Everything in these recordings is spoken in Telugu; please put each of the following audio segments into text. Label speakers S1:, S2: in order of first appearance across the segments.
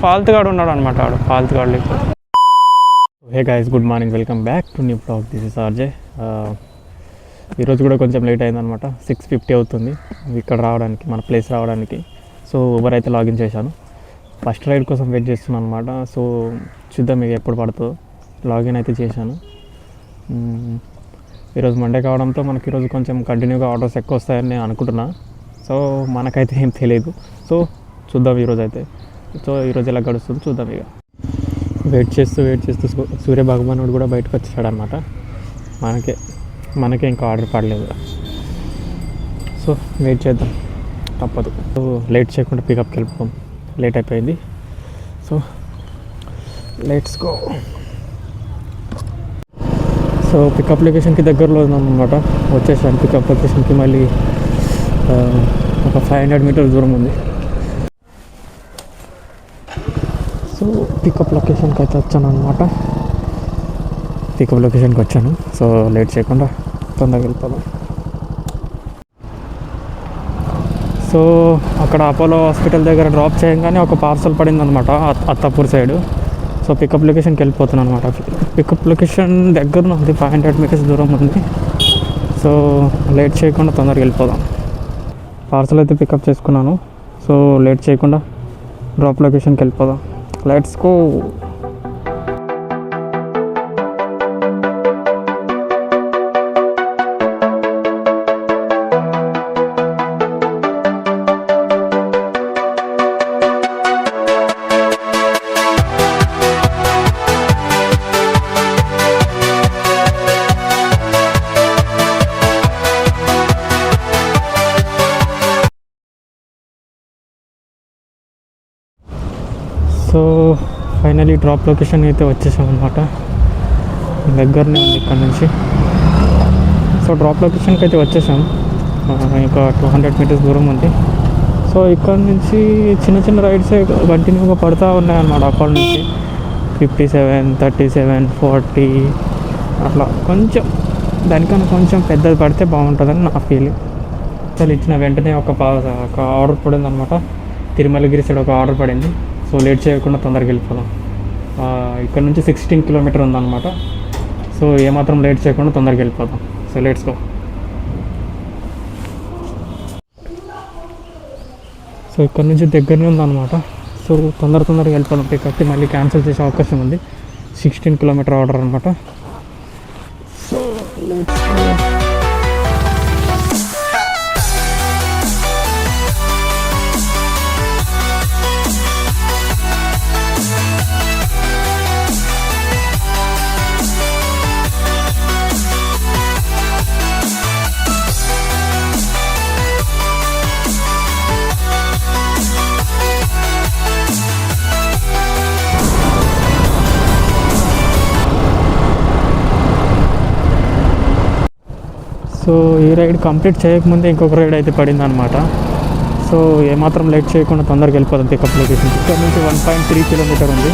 S1: ఫాల్తుగాడు ఉన్నాడు అనమాట. ఆడు ఫాల్తుగాడు లేకపోతే. Hey guys, good morning, welcome back to new blog. This is RJ. ఈరోజు కూడా కొంచెం లేట్ అయిందనమాట. 6:50 అవుతుంది ఇక్కడ రావడానికి, మన ప్లేస్ రావడానికి. సో ఊబర్ అయితే లాగిన్ చేశాను. ఫస్ట్ రైడ్ కోసం వెయిట్ చేస్తున్నాను అనమాట. సో చూద్దాం మీకు ఎప్పుడు పడుతుందో. లాగిన్ అయితే చేశాను. ఈరోజు మండే కావడంతో మనకి ఈరోజు కొంచెం కంటిన్యూగా ఆర్డర్స్ ఎక్కువ వస్తాయని నేను అనుకుంటున్నా. సో మనకైతే ఏం తెలియదు. సో చూద్దాం ఈరోజు అయితే. సో ఈరోజు ఎలా గడుస్తుందో చూద్దాం. ఇక వెయిట్ చేస్తూ సూర్య భగవానుడు కూడా బయటకు వచ్చాడు అనమాట. మనకే ఇంకా ఆర్డర్ పడలేదు. సో వెయిట్ చేద్దాం, తప్పదు. సో లేట్ చేయకుండా పికప్కి వెళ్ళిపోతాం. లేట్ అయిపోయింది. So let's go. So pickup లొకేషన్కి దగ్గరలో ఉందన్నమాట. వచ్చేసాను పికప్ లొకేషన్కి. మళ్ళీ ఒక 500 మీటర్స్ దూరం ఉంది. సో పికప్ లొకేషన్కి అయితే వచ్చాను అనమాట. పికప్ లొకేషన్కి వచ్చాను. సో లేట్ చేయకుండా తొందరగా వెళ్ళిపోదాం. సో అక్కడ అపోలో హాస్పిటల్ దగ్గర డ్రాప్ చేయగానే ఒక పార్సల్ పడింది అనమాట, అత్తాపూర్ సైడు. సో పికప్ లొకేషన్కి వెళ్ళిపోతున్నాను అనమాట. పికప్ లొకేషన్ దగ్గర ఉంది, 500 మీటర్స్ దూరం ఉంది. సో లేట్ చేయకుండా తొందరగా వెళ్ళిపోదాం. పార్సల్ అయితే పికప్ చేసుకున్నాను. సో లేట్ చేయకుండా డ్రాప్ లొకేషన్కి వెళ్ళిపోదాం. Let's go. So finally drop location అయితే వచ్చేసాం అనమాట. దగ్గరనే ఉంది ఇక్కడ నుంచి. సో డ్రాప్ లొకేషన్కి అయితే వచ్చేసాం. ఇంకా 200 మీటర్స్ దూరం ఉంది. సో ఇక్కడ నుంచి చిన్న రైడ్సే కంటిన్యూగా పడుతూ ఉన్నాయన్నమాట. అక్కడ నుంచి 57, 37, 40 అట్లా కొంచెం దానికన్నా కొంచెం పెద్దది పడితే బాగుంటుందని నా ఫీలింగ్. అసలు ఇచ్చిన వెంటనే ఒక ఆర్డర్ పడింది అనమాట. తిరుమలగిరి సైడ్ ఒక ఆర్డర్ పడింది. సో లేట్ చేయకుండా తొందరగా వెళ్ళిపోదాం. ఇక్కడ నుంచి 16 కిలోమీటర్ ఉందన్నమాట. సో ఏమాత్రం లేట్ చేయకుండా తొందరగా వెళ్ళిపోదాం. So let's go. సో ఇక్కడ నుంచి దగ్గరనే ఉందన్నమాట. సో తొందరగా వెళ్ళిపోదాం. పికప్కి మళ్ళీ క్యాన్సిల్ చేసే అవకాశం ఉంది. 16 కిలోమీటర్ ఆర్డర్ అనమాట. So let's go. సో ఈ రైడ్ కంప్లీట్ చేయకముందే ఇంకొక రైడ్ అయితే పడింది అనమాట. సో ఏమాత్రం లేట్ చేయకుండా తొందరగా వెళ్ళిపోతాం పికప్ లొకేషన్. ఇక్కడ నుంచి 1.3 కిలోమీటర్ ఉంది.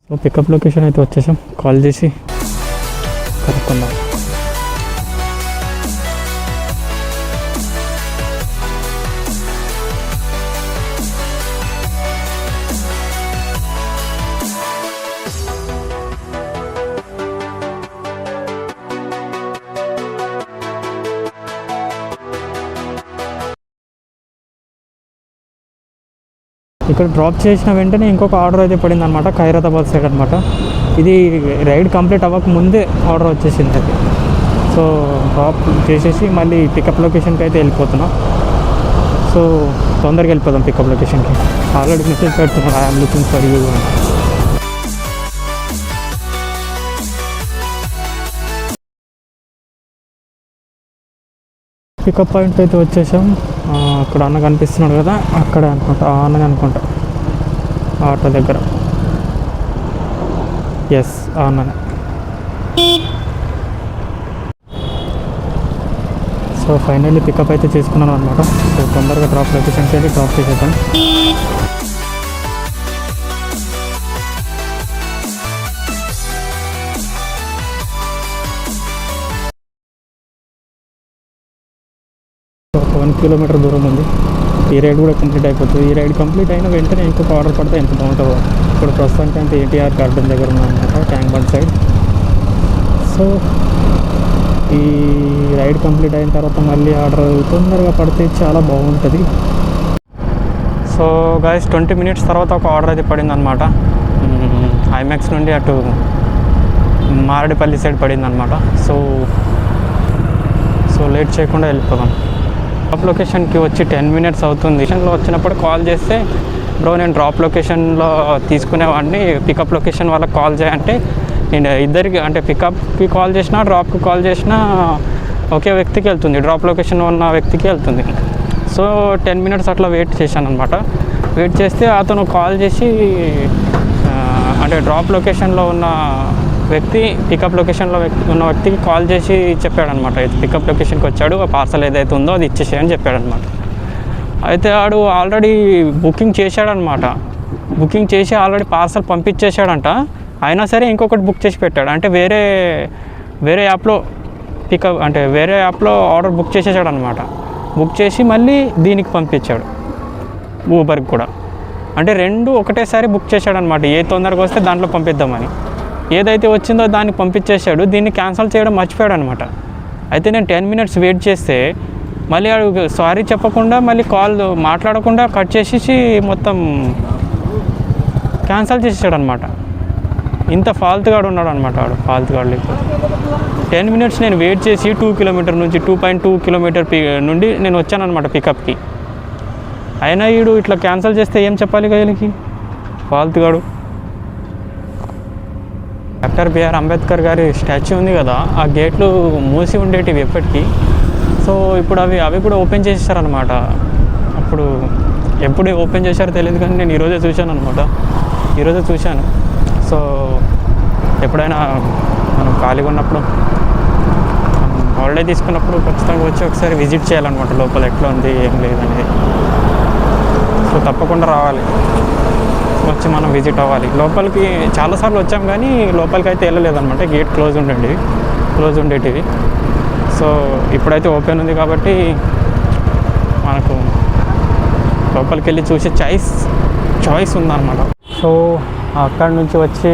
S1: సో పికప్ లొకేషన్ అయితే వచ్చేసాం. కాల్ చేసి కనుక్కుందాం. ఇక్కడ డ్రాప్ చేసిన వెంటనే ఇంకొక ఆర్డర్ అయితే పడింది అనమాట, ఖైరతాబాద్ సైడ్ అనమాట. ఇది రైడ్ కంప్లీట్ అవ్వక ముందే ఆర్డర్ వచ్చేసింది అది. సో డ్రాప్ చేసేసి మళ్ళీ పికప్ లొకేషన్కి అయితే వెళ్ళిపోతున్నాం. సో తొందరగా వెళ్ళిపోదాం పికప్ లొకేషన్కి. ఆల్రెడీ మెసేజ్ పెడుతున్నాడు, ఐఎమ్ లుకింగ్ ఫర్ యూ అని. పికప్ పాయింట్కి అయితే వచ్చేసాం. అక్కడ అన్న కనిపిస్తున్నాడు కదా, అక్కడే అనుకుంటా, ఆ అన్ననే అనుకుంటా, ఆటో దగ్గర. ఎస్, ఆ అన్ననే. సో ఫైనల్లీ పికప్ అయితే చేసుకున్నాను అనమాట. సో తొందరగా డ్రాప్ లొకేషన్కి వెళ్ళి డ్రాప్ చేసేద్దాం. 1 కిలోమీటర్ దూరం ఉంది. ఈ రైడ్ కూడా కంప్లీట్ అయిపోతుంది. ఈ రైడ్ కంప్లీట్ అయిన వెంటనే ఇంకొక ఆర్డర్ పడితే ఎంత బాగుంటుందో. ఇప్పుడు ప్రస్తుతానికి అంతే ఎన్టీఆర్ గార్డెన్ దగ్గర ఉన్నామన్నమాట, ట్యాంక్ బండ్ సైడ్. సో ఈ రైడ్ కంప్లీట్ అయిన తర్వాత మళ్ళీ ఆర్డర్ తొందరగా పడితే చాలా బాగుంటుంది. సో గైస్ 20 మినిట్స్ తర్వాత ఒక ఆర్డర్ అయితే పడిందనమాట. ఐమాక్స్ నుండి అటు మారేడుపల్లి సైడ్ పడిందనమాట. సో లేట్ చేయకుండా వెళ్ళిపోదాం. డ్రాప్ లొకేషన్కి వచ్చి 10 మినిట్స్ అవుతుంది. లొకేషన్లో వచ్చినప్పుడు కాల్ చేస్తే బ్రో నేను డ్రాప్ లొకేషన్లో తీసుకునేవాడిని, పికప్ లొకేషన్ వాళ్ళకి కాల్ చేయంటే నేను ఇద్దరికి అంటే పికప్కి కాల్ చేసినా డ్రాప్కి కాల్ చేసినా ఒకే వ్యక్తికి వెళ్తుంది, డ్రాప్ లొకేషన్ ఉన్న వ్యక్తికి వెళ్తుంది. సో 10 మినిట్స్ అట్లా వెయిట్ చేశాను అనమాట. వెయిట్ చేస్తే అతను కాల్ చేసి అంటే డ్రాప్ లొకేషన్లో ఉన్న వ్యక్తి పికప్ లొకేషన్లో ఉన్న వ్యక్తికి కాల్ చేసి చెప్పాడనమాట, అయితే పికప్ లొకేషన్కి వచ్చాడు, ఆ పార్సల్ ఏదైతే ఉందో అది ఇచ్చేసేయని చెప్పాడనమాట. అయితే వాడు ఆల్రెడీ బుకింగ్ చేశాడనమాట. బుకింగ్ చేసి ఆల్రెడీ పార్సల్ పంపించేశాడంట. అయినా సరే ఇంకొకటి బుక్ చేసి పెట్టాడు. అంటే వేరే యాప్లో పికప్ అంటే వేరే యాప్లో ఆర్డర్ బుక్ చేసేసాడు అనమాట. బుక్ చేసి మళ్ళీ దీనికి పంపించాడు, ఊబర్కి కూడా. అంటే రెండు ఒకటేసారి బుక్ చేశాడనమాట. ఏ తొందరగా వస్తే దాంట్లో పంపిద్దామని. ఏదైతే వచ్చిందో దాన్ని పంపించేశాడు, దీన్ని క్యాన్సిల్ చేయడం మర్చిపోయాడు అనమాట. అయితే నేను 10 మినిట్స్ వెయిట్ చేస్తే మళ్ళీ సారీ చెప్పకుండా మళ్ళీ కాల్ మాట్లాడకుండా కట్ చేసేసి మొత్తం క్యాన్సిల్ చేసేసాడు అనమాట. ఇంత ఫాల్తుగాడు ఉన్నాడు అనమాట వాడు, ఫాల్తుగాడు. లేకపోతే 10 మినిట్స్ నేను వెయిట్ చేసి 2 కిలోమీటర్ నుంచి 2.2 కిలోమీటర్ నుండి నేను వచ్చానమాట పికప్కి. అయినా వీడు ఇట్లా క్యాన్సిల్ చేస్తే ఏం చెప్పాలి వీళ్ళకి, ఫాల్తుగాడు. డాక్టర్ బిఆర్ అంబేద్కర్ గారి స్టాచ్యూ ఉంది కదా, ఆ గేట్లు మూసి ఉండేటివి ఎప్పటికీ. సో ఇప్పుడు అవి కూడా ఓపెన్ చేసేసారనమాట. అప్పుడు ఎప్పుడు ఓపెన్ చేశారో తెలియదు కానీ నేను ఈరోజే చూశాను. సో ఎప్పుడైనా మనం ఖాళీగా ఉన్నప్పుడు హాలిడే తీసుకున్నప్పుడు ఖచ్చితంగా వచ్చి ఒకసారి విజిట్ చేయాలన్నమాట, లోపల ఎట్లా ఉంది ఏం లేదనేది. సో తప్పకుండా రావాలి, వచ్చి మనం విజిట్ అవ్వాలి. లోపలికి చాలాసార్లు వచ్చాం కానీ లోపలికి అయితే వెళ్ళలేదన్నమాట, గేట్ క్లోజ్ ఉండేటివి. సో ఇప్పుడైతే ఓపెన్ ఉంది కాబట్టి మనకు లోపలికి వెళ్ళి చూసే చాయిస్ ఉందన్నమాట. సో అక్కడ నుంచి వచ్చి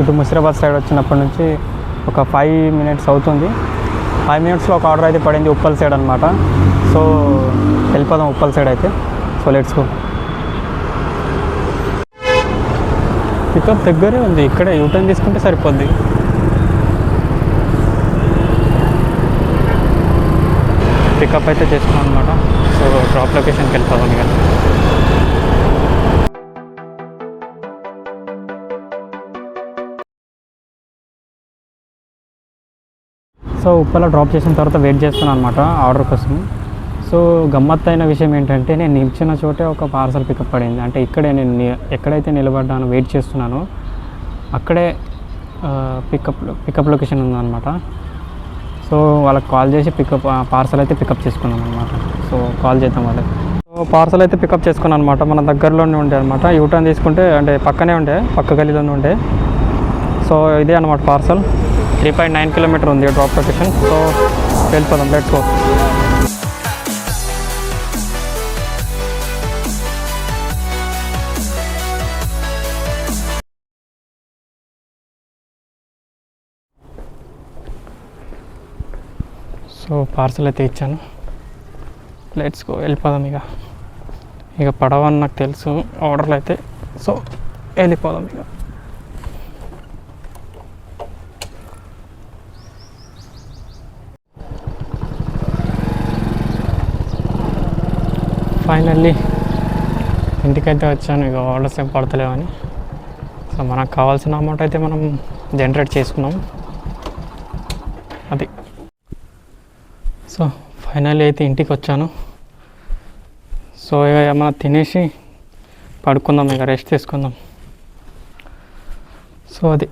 S1: ఇటు ముసిరాబాద్ సైడ్ వచ్చినప్పటి నుంచి ఒక 5 మినిట్స్ అవుతుంది. 5 మినిట్స్లో ఒక ఆర్డర్ అయితే పడింది ఉప్పల్ సైడ్ అనమాట. సో వెళ్ళిపోదాం ఉప్పల్ సైడ్ అయితే. So let's go. పికప్ దగ్గరే ఉంది, ఇక్కడే యూటర్న్ తీసుకుంటే సరిపోద్ది. పికప్ అయితే చేసుకున్నాం అనమాట. సో డ్రాప్ లొకేషన్కి వెళ్ళిపోదాం ఇక. సో ఉప్పలో డ్రాప్ చేసిన తర్వాత వెయిట్ చేస్తున్నాను అనమాట ఆర్డర్ కోసం. సో గమ్మత్తైన విషయం ఏంటంటే నేను నిల్చిన చోటే ఒక పార్సల్ పికప్ పడింది. అంటే ఇక్కడే నేను ఎక్కడైతే నిలబడ్డానో వెయిట్ చేస్తున్నానో అక్కడే పికప్ లొకేషన్ ఉందన్నమాట. సో వాళ్ళకి కాల్ చేసి పార్సల్ అయితే పికప్ చేసుకున్నాం అనమాట. సో కాల్ చేద్దాం వాళ్ళకి. సో పార్సల్ అయితే పికప్ చేసుకున్నాను అనమాట. మన దగ్గరలోనే ఉండే అనమాట, యూటర్న్ తీసుకుంటే అంటే పక్క గలీలోనే ఉండే. సో ఇదే అనమాట పార్సల్. 3.9 కిలోమీటర్ ఉంది డ్రాప్ లొకేషన్. సో వెళ్ళిపోదాం, లెట్స్ గో. సో పార్సల్ అయితే ఇచ్చాను, లెట్స్ గో వెళ్ళిపోదాం ఇక పడవని నాకు తెలుసు ఆర్డర్లు అయితే. సో వెళ్ళిపోదాం ఇక. ఫైనల్లీ ఇంటికైతే వచ్చాను. ఇక ఆర్డర్స్ ఏం పడతలేవని. సో మనకు కావాల్సిన అమౌంట్ అయితే మనం జనరేట్ చేసుకున్నాం అది. సో ఫైనల్లీ అయితే ఇంటికి వచ్చాను. సో ఇక ఏమైనా తినేసి పడుకుందాం, ఇక రెస్ట్ తీసుకుందాం. సో అది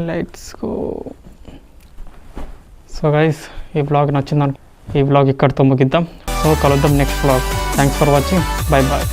S1: లెట్స్ గో. సో గైస్ ఈ బ్లాగ్ నచ్చిందనుకో, ఈ బ్లాగ్ ఇక్కడితో ముగిద్దాం. సో కలుద్దాం next blog. Thanks for watching, bye bye.